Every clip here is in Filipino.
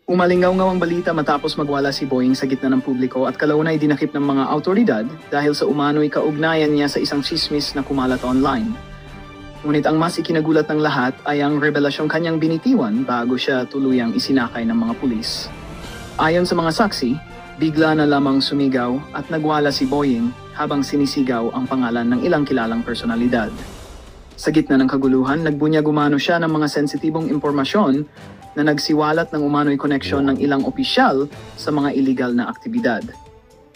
Umalingaw-ngaw ang balita matapos magwala si Boying sa gitna ng publiko at kalaunay dinakip ng mga awtoridad dahil sa umano'y kaugnayan niya sa isang tsismis na kumalat online. Ngunit ang mas ikinagulat ng lahat ay ang revelasyong kanyang binitiwan bago siya tuluyang isinakay ng mga pulis. Ayon sa mga saksi, bigla na lamang sumigaw at nagwala si Boying habang sinisigaw ang pangalan ng ilang kilalang personalidad. Sa gitna ng kaguluhan, nagbunyag-umano siya ng mga sensitibong impormasyon na nagsiwalat ng umano'y koneksyon ng ilang opisyal sa mga iligal na aktibidad.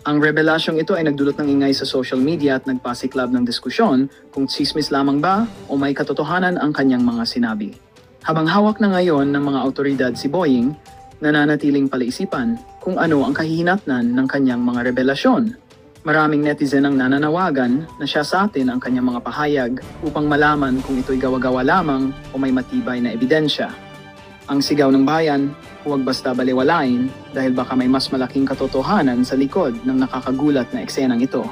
Ang revelasyong ito ay nagdulot ng ingay sa social media at nagpasiklab ng diskusyon kung tsismis lamang ba o may katotohanan ang kanyang mga sinabi. Habang hawak na ngayon ng mga awtoridad si Boying, nananatiling palaisipan kung ano ang kahihinatnan ng kanyang mga revelasyon. Maraming netizen ang nananawagan na siya sa atin ang kanyang mga pahayag upang malaman kung ito'y gawa-gawa lamang o may matibay na ebidensya. Ang sigaw ng bayan, huwag basta baliwalain dahil baka may mas malaking katotohanan sa likod ng nakakagulat na eksenang ito.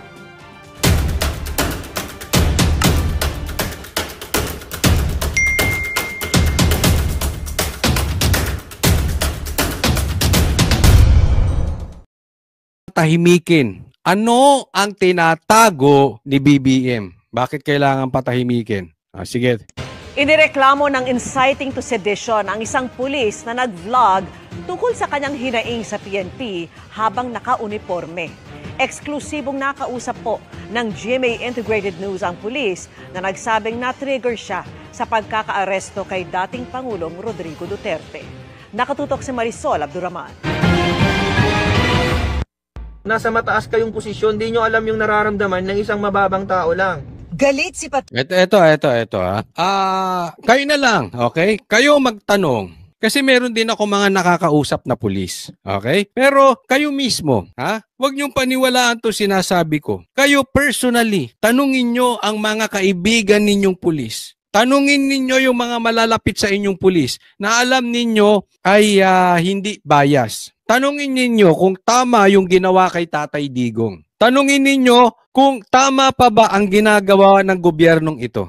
Tahimikin. Ano ang tinatago ni BBM? Bakit kailangan patahimikin? Sige. Inireklamo ng inciting to sedition ang isang pulis na nag-vlog tungkol sa kanyang hinaing sa PNP habang naka-uniforme. Eksklusibong nakausap po ng GMA Integrated News ang pulis na nagsabing na-trigger siya sa pagkakaaresto kay dating Pangulong Rodrigo Duterte. Nakatutok si Marisol Abdurrahman. Nasa mataas kayong posisyon, di nyo alam yung nararamdaman ng isang mababang tao lang. Galit si Pat... Ito kayo na lang, okay? Kayo magtanong. Kasi meron din ako mga nakakausap na pulis, okay? Pero kayo mismo, huwag niyong paniwalaan to sinasabi ko. Kayo personally, tanungin nyo ang mga kaibigan ninyong pulis. Tanungin ninyo yung mga malalapit sa inyong pulis na alam ninyo ay hindi bias. Tanungin ninyo kung tama yung ginawa kay Tatay Digong. Tanungin ninyo kung tama pa ba ang ginagawa ng gobyernong ito.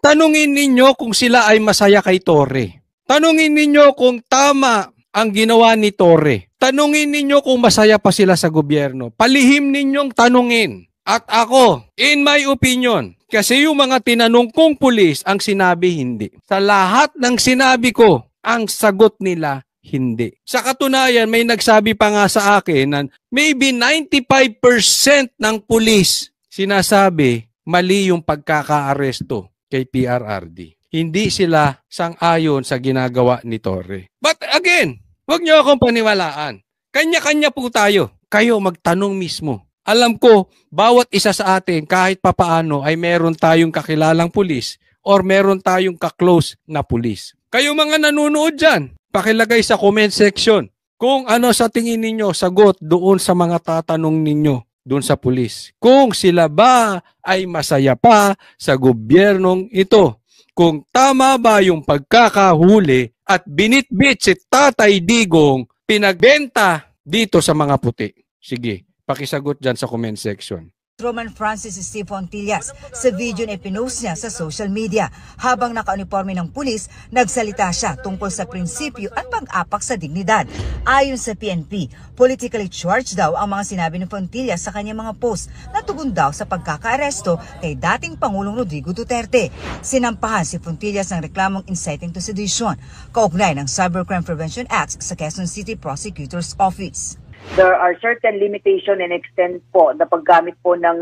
Tanungin ninyo kung sila ay masaya kay Torre. Tanungin ninyo kung tama ang ginawa ni Torre. Tanungin ninyo kung masaya pa sila sa gobyerno. Palihim ninyong tanungin. At ako, in my opinion, kasi yung mga tinanong kong pulis ang sinabi hindi. Sa lahat ng sinabi ko, ang sagot nila hindi. Sa katunayan, may nagsabi pa nga sa akin na maybe 95% ng pulis sinasabi mali yung pagkakaaresto kay PRRD. Hindi sila sang-ayon sa ginagawa ni Torre. But again, huwag niyo akong paniwalaan. Kanya-kanya po tayo. Kayo magtanong mismo. Alam ko, bawat isa sa atin kahit papaano ay meron tayong kakilalang pulis or meron tayong kaklose na pulis. Kayo mga nanonood dyan, pakilagay sa comment section kung ano sa tingin ninyo sagot doon sa mga tatanong ninyo doon sa pulis. Kung sila ba ay masaya pa sa gobyernong ito. Kung tama ba yung pagkakahuli at binitbit si Tatay Digong pinagbenta dito sa mga puti. Sige, pakisagot dyan sa comment section. Roman Francis Steve Fontillas sa video na ipinost niya sa social media. Habang naka-uniforme ng pulis, nagsalita siya tungkol sa prinsipyo at pag-apak sa dignidad. Ayon sa PNP, politically charged daw ang mga sinabi ni Fontillas sa kanyang mga post na tugon daw sa pagkakaaresto kay dating Pangulong Rodrigo Duterte. Sinampahan si Fontillas ng reklamong inciting to sedition, kaugnay ng Cybercrime Prevention Act sa Quezon City Prosecutor's Office. There are certain limitation and extent po na paggamit po ng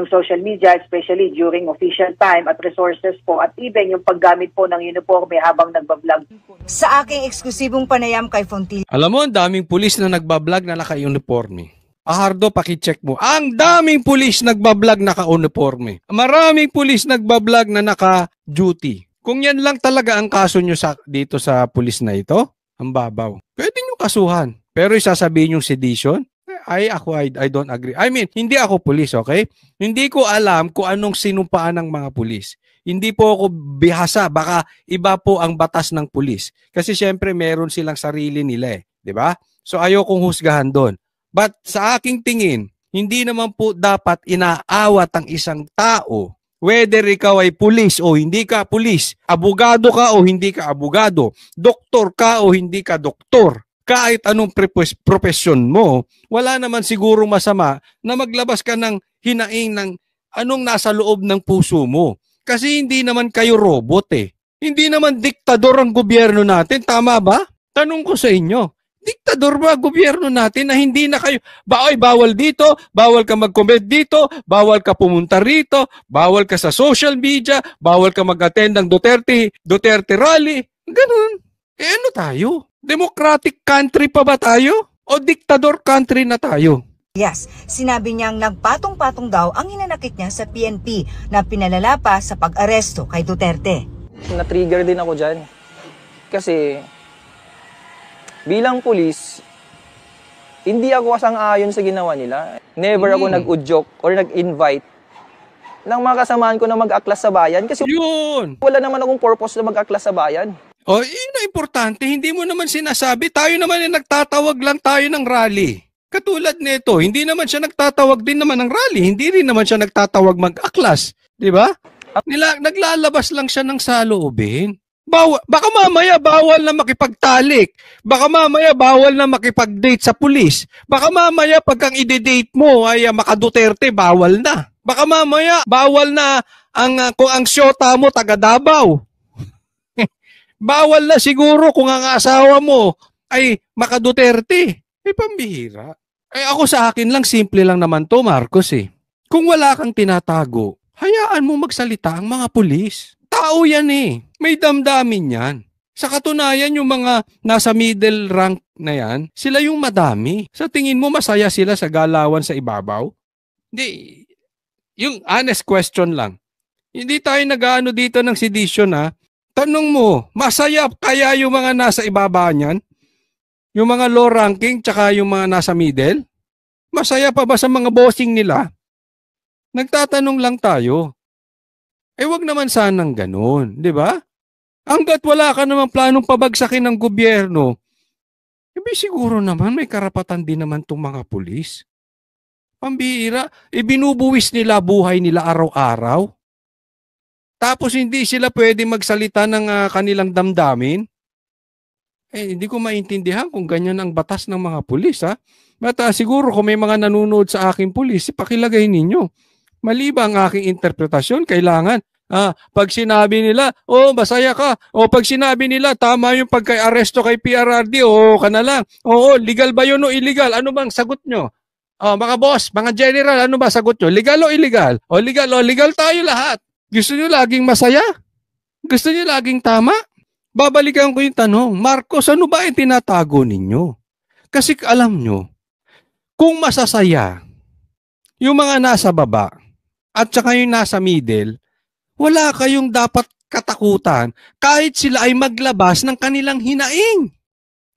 social media, especially during official time at resources po, at even yung paggamit po ng uniforme habang nagbablog. Sa aking eksklusibong panayam kay Fontillas. Alam mo, ang daming pulis na nagbablog na naka-uniforme. Ahardo, pakicheck mo. Ang daming pulis nagbablog naka-uniforme. Maraming pulis nagbablog na naka-duty. Kung yan lang talaga ang kaso nyo dito sa pulis na ito, ang babaw. Pwede nyo kasuhan. Pero isasabihin yung sedition, I don't agree. I mean, hindi ako pulis, okay? Hindi ko alam kung anong sinumpaan ng mga pulis. Hindi po ako bihasa, baka iba po ang batas ng pulis. Kasi syempre meron silang sarili nila, di ba? So ayokong husgahan doon. But sa aking tingin, hindi naman po dapat inaawat ang isang tao. Whether ikaw ay pulis o hindi ka pulis, abogado ka o hindi ka abogado, doktor ka o hindi ka doktor. kahit anong profesyon mo, wala naman siguro masama na maglabas ka ng hinaing ng anong nasa loob ng puso mo. Kasi hindi naman kayo robot eh. Hindi naman diktador ang gobyerno natin, tama ba? Tanong ko sa inyo, diktador ba gobyerno natin na hindi na kayo, bawal dito, bawal ka mag-comment dito, bawal ka pumunta rito, bawal ka sa social media, bawal ka mag-attend ng Duterte rally, ganun. Eh ano tayo? Democratic country pa ba tayo? O diktador country na tayo? Yes, sinabi niyang nagpatong-patong daw ang hinanakit niya sa PNP na pinalala pa sa pag-aresto kay Duterte. Na-trigger din ako dyan. Kasi bilang pulis, hindi ako sang-ayon sa ginawa nila. Never ako nag-udyok or nag-invite ng mga kasamaan ko na mag-aklas sa bayan. Kasi Yun! wala naman akong purpose na mag-aklas sa bayan. O, yun na importante. Hindi mo naman sinasabi. Tayo naman yung nagtatawag lang tayo ng rally. Katulad nito, hindi naman siya nagtatawag din naman ng rally. Hindi rin naman siya nagtatawag mag-aklas. Di ba? Naglalabas lang siya ng saloobin. Baka mamaya bawal na makipagtalik. Baka mamaya bawal na makipag-date sa pulis. Baka mamaya pag ang ide-date mo ay maka-Duterte, bawal na. Baka mamaya bawal na kung ang syota mo taga Davao. Bawal na siguro kung ang asawa mo ay maka-Duterte. Pambihira. Ako sa akin lang, simple lang naman to, Marcos eh. Kung wala kang tinatago, hayaan mo magsalita ang mga pulis. Tao yan eh. May damdamin yan. Sa katunayan, yung mga nasa middle rank na yan, sila yung madami. Sa tingin mo, masaya sila sa galawan sa ibabaw? Hindi. Yung honest question lang. Hindi tayo nag-aano dito ng sedition ha. Tanong mo, masaya kaya yung mga nasa ibaba niyan? Yung mga low ranking tsaka yung mga nasa middle? Masaya pa ba sa mga bossing nila? Nagtatanong lang tayo. Wag naman sanang ganun, di ba? Hanggat wala ka namang planong pabagsakin ng gobyerno, siguro naman may karapatan din naman itong mga pulis. Pambihira, binubuwis nila buhay nila araw-araw. Tapos hindi sila pwede magsalita ng kanilang damdamin. Hindi ko maintindihan kung ganyan ang batas ng mga pulis ha. But siguro kung may mga nanonood sa aking pulis, pakilagay ninyo. Mali ba ang aking interpretasyon? Kailangan pag sinabi nila, masaya ka. O pag sinabi nila, tama yung pagka-aresto kay PRRD, ka na lang. Oo, legal ba yun o illegal? Ano bang sagot nyo? Mga boss, mga general, ano ba sagot nyo? Legal o illegal? Legal tayo lahat. Gusto nyo laging masaya? Gusto nyo laging tama? Babalikan ko yung tanong, Marcos, ano ba yung tinatago ninyo? Kasi alam nyo, kung masasaya, yung mga nasa baba, at saka yung nasa middle, wala kayong dapat katakutan kahit sila ay maglabas ng kanilang hinaing.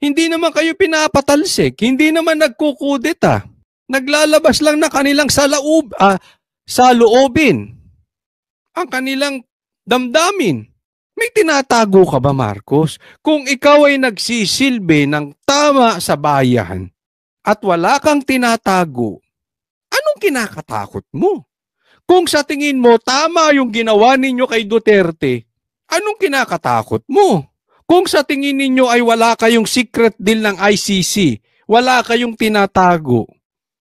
Hindi naman kayo pinapatalsik, hindi naman nagkukudeta. Naglalabas lang na kanilang saloobin. Ang kanilang damdamin. May tinatago ka ba, Marcos? Kung ikaw ay nagsisilbi ng tama sa bayan at wala kang tinatago, anong kinakatakot mo? Kung sa tingin mo tama yung ginawa ninyo kay Duterte, anong kinakatakot mo? Kung sa tingin ninyo ay wala kayong secret deal ng ICC, wala kayong tinatago,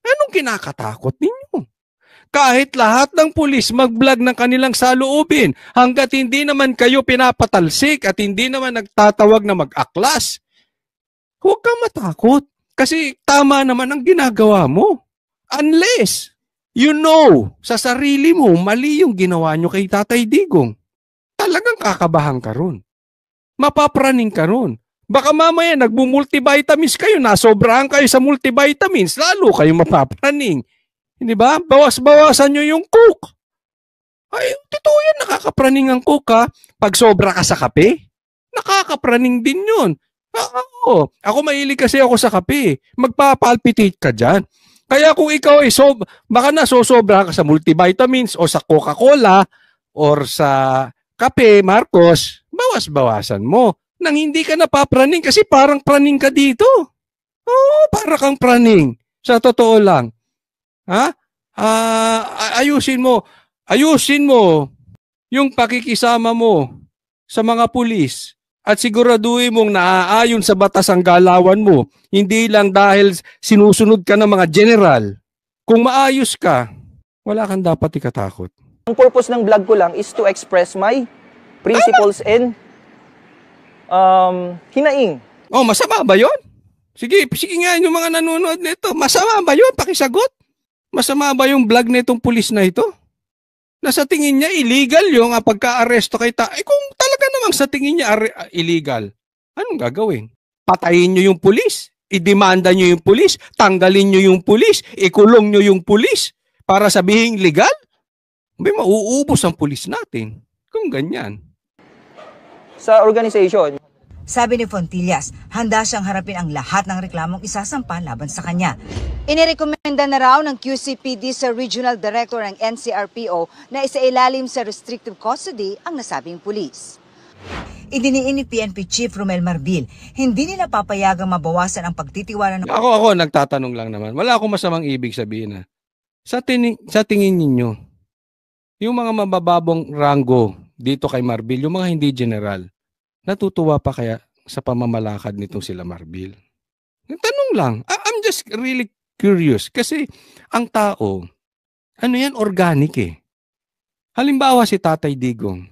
anong kinakatakot ninyo? Kahit lahat ng pulis mag-vlog ng kanilang saloobin, hanggat hindi naman kayo pinapatalsik at hindi naman nagtatawag na mag-aklas, huwag kang matakot. Kasi tama naman ang ginagawa mo. Unless, you know, sa sarili mo, mali yung ginawa nyo kay Tatay Digong. Talagang kakabahan ka ron. Mapapraning ka ron. Baka mamaya nagmumultivitamins kayo, nasobrahan kayo sa multivitamins, lalo kayo mapapraning. Hindi ba? Bawas-bawasan nyo yung coke. Ay, totoo yan, nakakapraning ang coke ha. Pag sobra ka sa kape, nakakapraning din yun. Ako mahilig kasi ako sa kape. Magpapalpitate ka dyan. Kaya kung ikaw ay baka nasosobra ka sa multivitamins o sa Coca-Cola or sa kape, Marcos, bawas-bawasan mo. Nang hindi ka napapraning kasi parang praning ka dito. Para kang praning. Sa totoo lang. Ayusin mo yung pakikisama mo sa mga pulis At siguraduhin mong naaayon sa batas ang galawan mo, hindi lang dahil sinusunod ka ng mga general. Kung maayos ka, wala kang dapat ikatakot. Ang purpose ng vlog ko lang is to express my principles and hinaing. Oh, masama ba yun? Sige nga yung mga nanonood nito. Masama ba yun? Pakisagot. Masama ba yung vlog nitong pulis na ito? Na sa tingin niya illegal yung pagka-aresto kay kung talaga namang sa tingin niya illegal, anong gagawin? Patayin niyo yung pulis? Idemanda niyo yung pulis? Tanggalin niyo yung pulis? Ikulong niyo yung pulis? Para sabihin legal? May mauubos ang pulis natin kung ganyan. Sa organization, Sabi ni Fontillas, handa siyang harapin ang lahat ng reklamong isasampa laban sa kanya. Inirekomenda na raw ng QCPD sa Regional Director ng NCRPO na isailalim sa restrictive custody ang nasabing pulis. Idiniin ni PNP Chief Romel Marbil, hindi nila papayagang mabawasan ang pagtitiwala ng... Ako, nagtatanong lang naman. Wala akong masamang ibig sabihin. Sa tingin ninyo, yung mga mabababong rango dito kay Marbil, yung mga hindi general, natutuwa pa kaya sa pamamalakad nitong sila Marbil? Tanong lang. I'm just really curious. Kasi ang tao, organic eh. Halimbawa si Tatay Digong.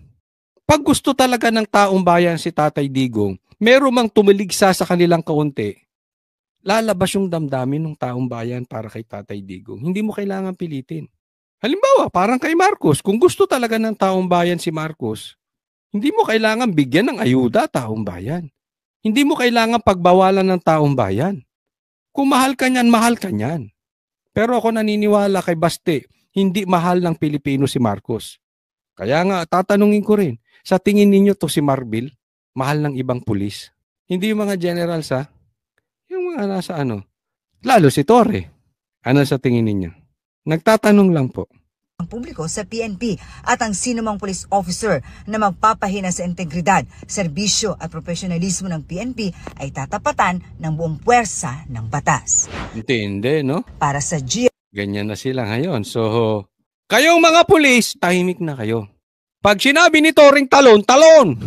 Pag gusto talaga ng taong bayan si Tatay Digong, meron mang tumiligsa sa kanilang kaunti, lalabas yung damdamin ng taong bayan para kay Tatay Digong. Hindi mo kailangan pilitin. Halimbawa, parang kay Marcos, kung gusto talaga ng taong bayan si Marcos, hindi mo kailangan bigyan ng ayuda taong bayan. Hindi mo kailangan pagbawalan ng taong bayan. Kung mahal ka niyan, mahal ka niyan. Pero ako naniniwala kay Baste, hindi mahal ng Pilipino si Marcos. Kaya nga, tatanungin ko rin, sa tingin ninyo to si Marbil, mahal ng ibang pulis? Hindi yung mga generals ha? Yung mga nasa Lalo si Torre. Ano sa tingin ninyo? Nagtatanong lang po. Ang publiko sa PNP at ang sinumang police officer na magpapahina sa integridad, serbisyo at profesionalismo ng PNP ay tatapatan ng buong puwersa ng batas. Hindi, no? Para sa GMA. Ganyan na sila ngayon. So, kayong mga pulis, tahimik na kayo. Pag sinabi ni Toring talon, talon.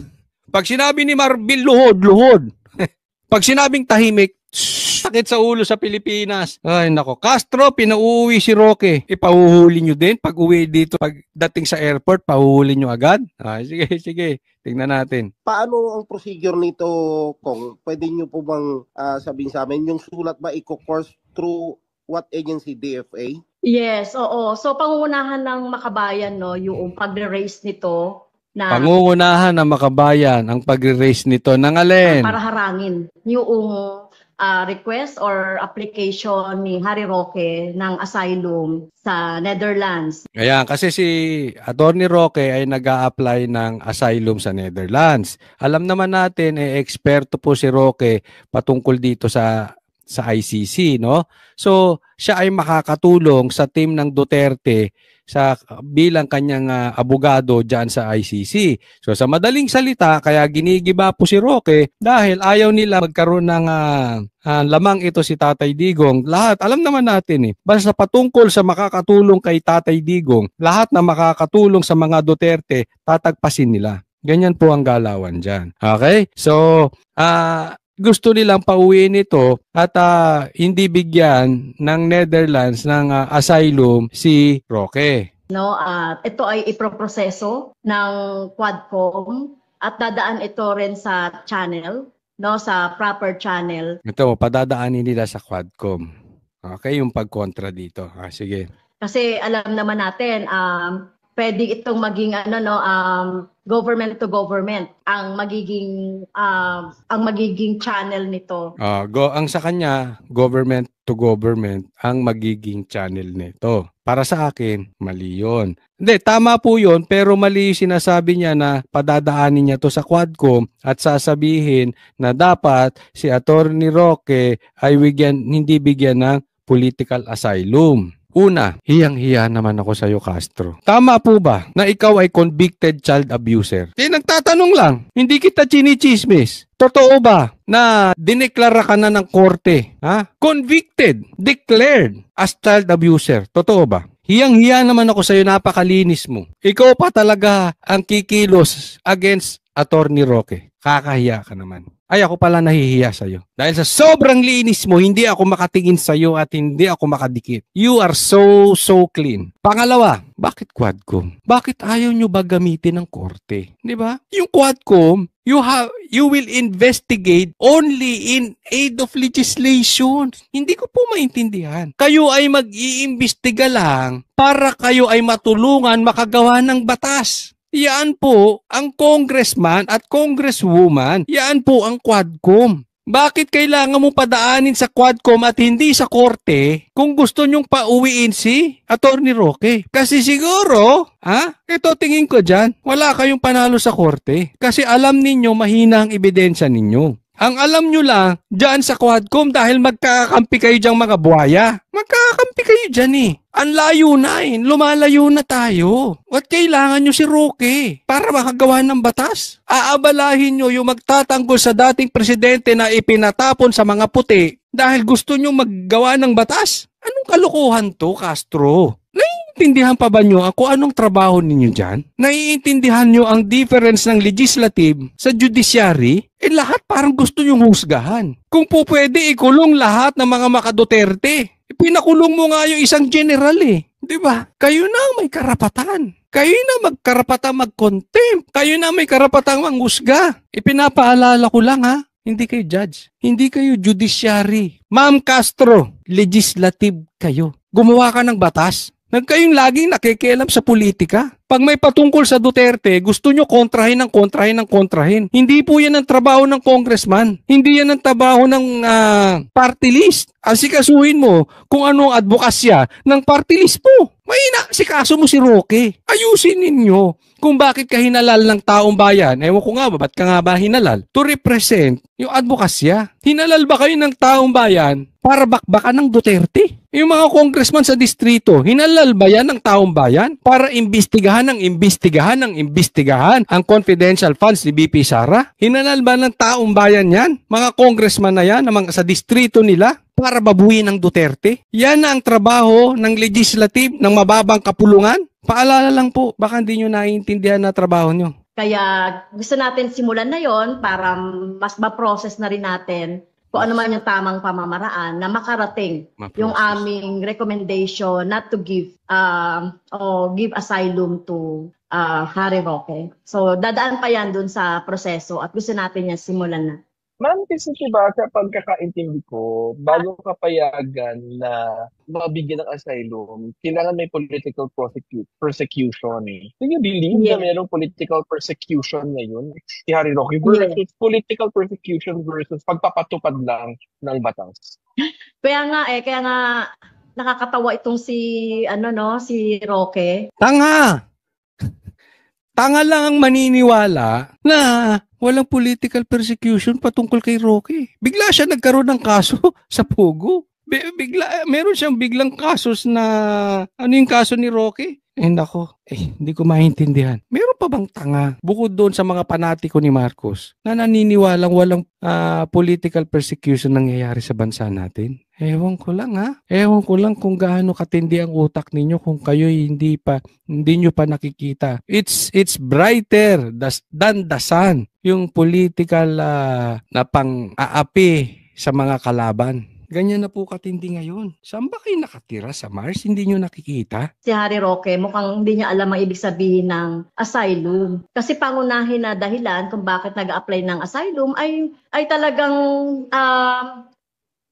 Pag sinabi ni Marbil, luhod, luhod. Pag sinabing tahimik, sakit sa ulo sa Pilipinas. Ay nako, Castro, pinauuwi si Roque. Ipahuhuli nyo din pag uwi dito, pag dating sa airport, pahuhuli nyo agad. Ay, sige, tingnan natin. Paano ang procedure nito, Kong? Pwede nyo po bang sabihin sa amin, yung sulat ba i-course through what agency, DFA? Yes, oo. So pangungunahan ng Makabayan, no, yung pag-raise nito na Pangungunahan ng Makabayan ang pag-raise nito ng alin? para harangin yung request or application ni Harry Roque ng asylum sa Netherlands. Kaya kasi si Attorney Roque ay nag-a-apply ng asylum sa Netherlands. Alam naman natin, eksperto po si Roque patungkol dito sa ICC, no? So, siya ay makakatulong sa team ng Duterte bilang kanyang abogado diyan sa ICC. So, sa madaling salita, kaya ginigiba po si Roque dahil ayaw nila magkaroon ng lamang ito si Tatay Digong. Lahat, alam naman natin basta patungkol sa makakatulong kay Tatay Digong, lahat na makakatulong sa mga Duterte, tatagpasin nila. Ganyan po ang galawan dyan. Okay? So, gusto nilang pauwiin ito at hindi bigyan ng Netherlands ng asylum si Roque. No, ito ay iproproseso ng Quadcom at dadaan ito rin sa channel, no, sa proper channel. Ito, padadaanin nila sa Quadcom. Okay, yung pagkontra dito. Sige. Kasi alam naman natin, pwede itong maging government to government ang magiging channel nito. Ang sa kanya, government to government ang magiging channel nito. Para sa akin, mali yun. Hindi, tama po yun, pero mali yung sinasabi niya na padadaanin niya to sa Quadcom at sasabihin na dapat si Attorney Roque ay hindi bigyan ng political asylum. Una, hiyang-hiya naman ako sa iyo, Castro. Tama po ba na ikaw ay convicted child abuser? Nagtatanong lang, hindi kita chinichismis. Totoo ba na dineklara ka na ng korte? Convicted, declared as child abuser. Totoo ba? Hiyang-hiya naman ako sa iyo, napakalinis mo. Ikaw pa talaga ang kikilos against Attorney Roque, kakahiya ka naman. Ay, ako pala nahihiya sa'yo. Dahil sa sobrang linis mo, hindi ako makatingin sa'yo at hindi ako makadikit. You are so clean. Pangalawa, bakit Quadcom? Bakit ayaw nyo ba gamitin ng korte? Di ba? Yung Quadcom, you will investigate only in aid of legislation. Hindi ko po maintindihan. Kayo ay mag-iimbestiga lang para kayo ay matulungan makagawa ng batas. Yan po ang congressman at congresswoman. Yan po ang Quadcom. Bakit kailangan mo padaanin sa Quadcom at hindi sa korte kung gusto nyong pauwiin si Attorney Roque? Kasi siguro, ito tingin ko dyan, wala kayong panalo sa korte. Kasi alam ninyo mahina ang ebidensya ninyo. Ang alam nyo lang, dyan sa Quadcom dahil magkakakampi kayo dyang mga buhaya. Magkakakampi kayo dyan Ang layo na lumalayo na tayo. At kailangan nyo si Roque para makagawa ng batas. Aabalahin nyo yung magtatanggol sa dating presidente na ipinatapon sa mga puti dahil gusto nyo maggawa ng batas. Anong kalokohan to, Castro? Naiintindihan pa ba nyo kung anong trabaho ninyo dyan? Naiintindihan nyo ang difference ng legislative sa judiciary? Lahat parang gusto nyong husgahan. Kung po pwede, ikulong lahat ng mga maka-Duterte. Pinakulong mo nga yung isang general Di ba? Kayo na ang may karapatan. Kayo na magkarapatan mag-contempt. Kayo na may karapatang manghusga. Ipinapaalala ko lang hindi kayo judge. Hindi kayo judiciary. Ma'am Castro, legislative kayo. Gumawa ka ng batas. Kayong laging nakikialam sa politika. Pag may patungkol sa Duterte, gusto nyo kontrahin. Hindi po yan ang trabaho ng congressman. Hindi yan ang trabaho ng party list. Asikasuhin mo kung ano ang advokasya ng party list mo. Sikaso mo si Roque. Ayusin ninyo kung bakit ka hinalal ng taong bayan. Ewan ko nga ba, ba't ka nga ba hinalal? To represent yung advokasya. Hinalal ba kayo ng taong bayan para bakbakan ng Duterte? Yung mga congressman sa distrito, hinalal ba yan ng taong bayan para imbestigahan ang confidential funds ni BP Sara? Hinalal ba ng taong bayan yan? Mga congressman na yan sa distrito nila para babuhin ng Duterte? Yan ang trabaho ng legislative ng mababang kapulungan? Paalala lang po, baka hindi nyo naiintindihan na trabaho nyo. Kaya gusto natin simulan na yon para mas ma-process na rin natin kung ano man yung tamang pamamaraan na makarating yung aming recommendation not to give give asylum to Harry Roque. So dadaan pa yan dun sa proseso at gusto natin yan simulan na. Ma'am, kasi diba, sa pagkakaintindi ko, bago ka payagan na mabigyan ng asylum, kailangan may political persecution. Do you believe na mayroong political persecution ngayon si Harry Roque versus political persecution versus pagpapatupad lang ng batas? Kaya nga nakakatawa itong si Roque. Tanga lang ang maniniwala na walang political persecution patungkol kay Roque. Bigla siya nagkaroon ng kaso sa Pogo. Meron siyang biglang kasos na ano yung kaso ni Roque? Hindi ko maintindihan. Meron pa bang tanga bukod doon sa mga panatiko ni Marcos na naniniwalang walang political persecution nangyayari sa bansa natin? Ewan ko lang kung gaano katindi ang utak ninyo kung kayo hindi nyo pa nakikita. It's brighter than the sun yung political na pang-aapi sa mga kalaban. Ganyan na po katindi ngayon. Saan ba kayo nakatira sa Mars? Hindi nyo nakikita? Si Harry Roque mukhang hindi niya alam ang ibig sabihin ng asylum. Kasi pangunahin na dahilan kung bakit nag-apply ng asylum ay talagang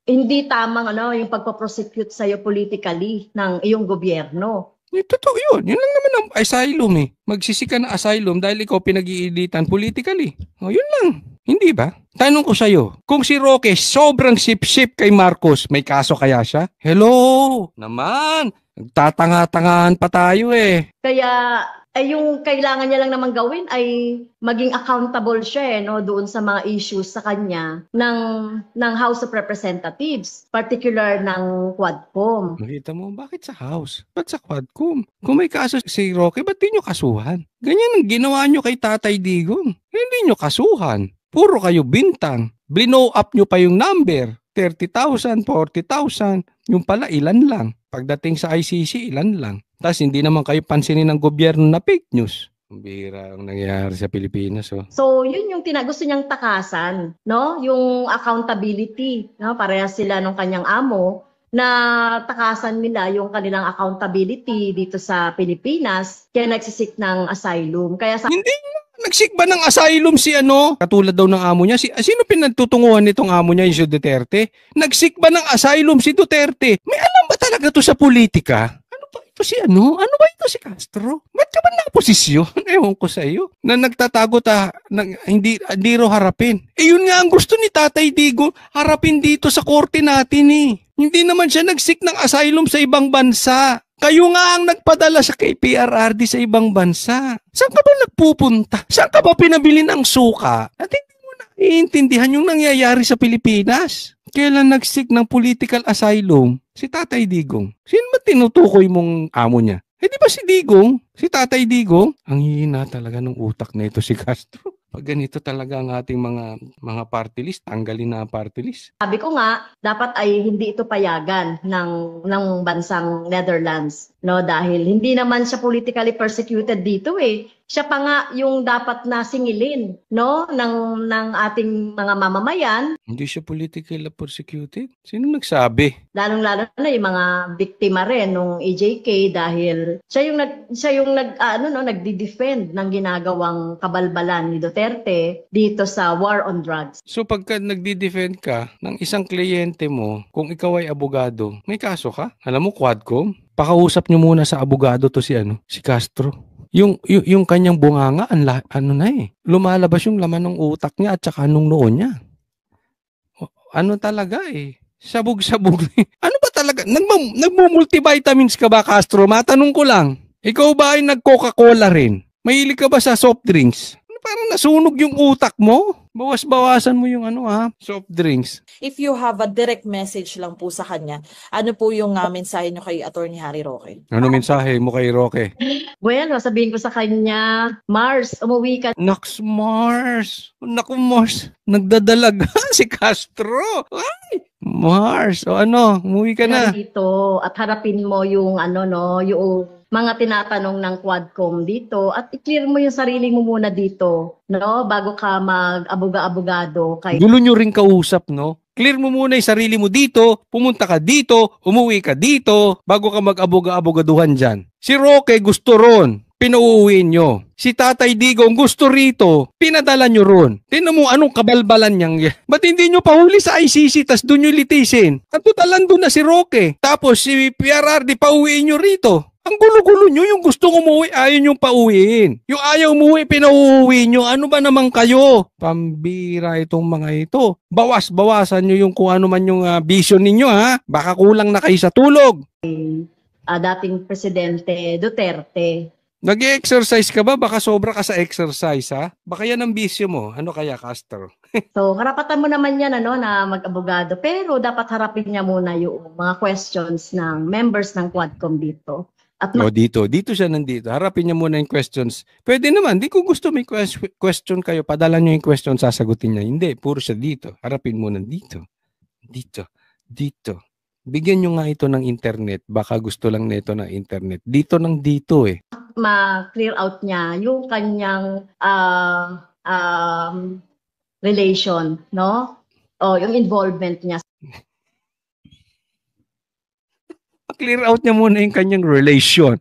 hindi tamang yung pagpaprosecute sa'yo politically ng iyong gobyerno. Totoo yun. Yun lang naman ang asylum Magsisika na asylum dahil ikaw pinag-iinitan politically. Yun lang. Hindi ba? Tanong ko sa'yo, kung si Roque sobrang sip-sip kay Marcos, may kaso kaya siya? Hello! Naman! Nagtatanga-tangahan pa tayo Kaya yung kailangan niya lang naman gawin ay maging accountable siya doon sa mga issues sa kanya ng House of Representatives, particular ng Quadcom. Nakita mo, bakit sa House? Ba't sa Quadcom? Kung may kaso si Roque, ba't di nyo kasuhan? Ganyan ang ginawa nyo kay Tatay Digong. Hindi nyo kasuhan. Puro kayo bintang. Blinow up nyo pa yung number. 30,000, 40,000. Yung pala, ilan lang. Pagdating sa ICC, ilan lang. Tapos hindi naman kayo pansinin ng gobyerno na fake news. Ang bihira ang nangyayari sa Pilipinas. Oh. So, yun yung gusto niyang takasan, no? Yung accountability, no? Parehas sila nung kanyang amo na takasan nila yung kanilang accountability dito sa Pilipinas kaya nagsisik ng asylum. Kaya sa Hindi nagsik ba ng asylum si ano? Katulad daw ng amo niya. Sino pinagtutunguhan nitong amo niya, yung si Duterte? Nagsik ba ng asylum si Duterte? May alam ba talaga to sa politika? Ito si ano? Ano ba ito si Castro? Ba't ka ba naposisyon? Ewan ko sa iyo. Na nagtatago hindi raw harapin. Yun nga ang gusto ni Tatay Digong, harapin dito sa korte natin eh. Hindi naman siya nagsik ng asylum sa ibang bansa. Kayo nga ang nagpadala sa KPRRD sa ibang bansa. Saan ka ba nagpupunta? Saan ka ba pinabili ng suka? At hindi mo naiintindihan yung nangyayari sa Pilipinas. Kailan nagsik ng political asylum? Si Tatay Digong. Sino ba tinutukoy mong amo niya? Di ba si Digong? Si Tatay Digong? Ang hihina talaga ng utak na ito si Castro. Pag ganito talaga ang ating mga party list, tanggalin na ang party list. Sabi ko nga, dapat ay hindi ito payagan ng bansang Netherlands, no? Dahil hindi naman siya politically persecuted dito eh. Siya pa nga yung dapat na singilin, no, ng ating mga mamamayan. Hindi siya politically persecuted? Sino nagsabi? Lalong-lalo na yung mga biktima rin nung EJK dahil siya yung nagdi-defend ng ginagawang kabalbalan ni Duterte dito sa war on drugs. So pagka nagdi-defend ka ng isang kliyente mo, kung ikaw ay abogado, may kaso ka? Alam mo, Quadcom, pakausap nyo muna sa abogado to si Castro. Yung kanyang bunganga, lumalabas yung laman ng utak niya at saka nung noon niya. Ano talaga eh. Sabog-sabog. Ano ba talaga? Nagmumultivitamins ka ba, Castro? Matanong ko lang. Ikaw ba ay nag-Coca-Cola rin? Mahilig ka ba sa soft drinks? Parang nasunog yung utak mo. Bawas-bawasan mo yung soft drinks. If you have a direct message lang po sa kanya, ano po yung mensahe nyo kay Attorney Harry Roque? Ano mensahe mo kay Roque? Bueno, sabihin ko sa kanya, Mars, umuwi ka. Naku, Mars. Nagdadalaga si Castro. Ay! Mars, umuwi ka na. Dito at harapin mo yung yung mga tinatanong ng Quadcom dito at i-clear mo yung sarili mo muna dito, no? Bago ka mag-aboga-abogado. Gulo nyo rin kausap, no? Clear mo muna yung sarili mo dito, pumunta ka dito, umuwi ka dito, bago ka mag-aboga-abogaduhan dyan. Si Roque gusto ron, pinauuwiin nyo. Si Tatay Digong gusto rito, pinadala nyo ron. Tingnan mo anong kabalbalan niyang. Ba't hindi nyo pahuli sa ICC tas doon nyo litisin? At totalan doon na si Roque. Tapos si PRRD pauwiin nyo rito. Ang gulo-gulo nyo, yung gustong umuwi, ayaw nyo pauwiin. Yung ayaw umuwi, pinauuwi nyo. Ano ba naman kayo? Pambira itong mga ito. Bawas-bawasan nyo yung kung ano man yung vision ninyo, ha? Baka kulang na kayo sa tulog. Dating Presidente Duterte. Nag-exercise ka ba? Baka sobra ka sa exercise, ha? Baka yan ang bisyo mo. Ano kaya, Castro? So, karapatan mo naman yan, na mag-abogado. Pero dapat harapin niya muna yung mga questions ng members ng Quadcom dito. At dito siya nandito. Harapin niya muna yung questions. Pwede naman, di ko gusto may question kayo. Padala niyo yung question, sasagutin niya. Hindi, puro siya dito. Harapin muna dito. Dito. Bigyan niyo nga ito ng internet. Baka gusto lang nito ng internet. Dito eh. Ma-clear out niya yung kanyang relation, no? O yung involvement niya. Clear out niya muna yung kanyang relation.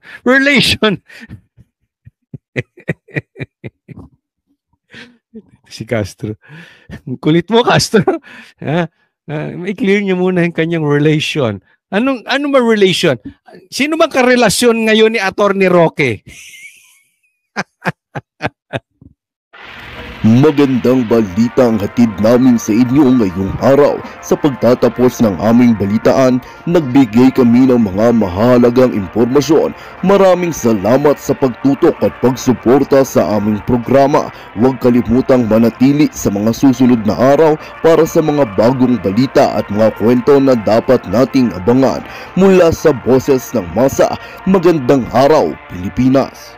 Si Castro. Kulit mo, Castro. May clear niya muna yung kanyang relation. Ano ba relation? Sino bang karelasyon ngayon ni Attorney Roque? Magandang balita ang hatid namin sa inyo ngayong araw. Sa pagtatapos ng aming balitaan, nagbigay kami ng mga mahalagang impormasyon. Maraming salamat sa pagtutok at pagsuporta sa aming programa. Huwag kalimutang manatili sa mga susunod na araw para sa mga bagong balita at mga kwento na dapat nating abangan. Mula sa Boses ng Masa, magandang araw, Pilipinas!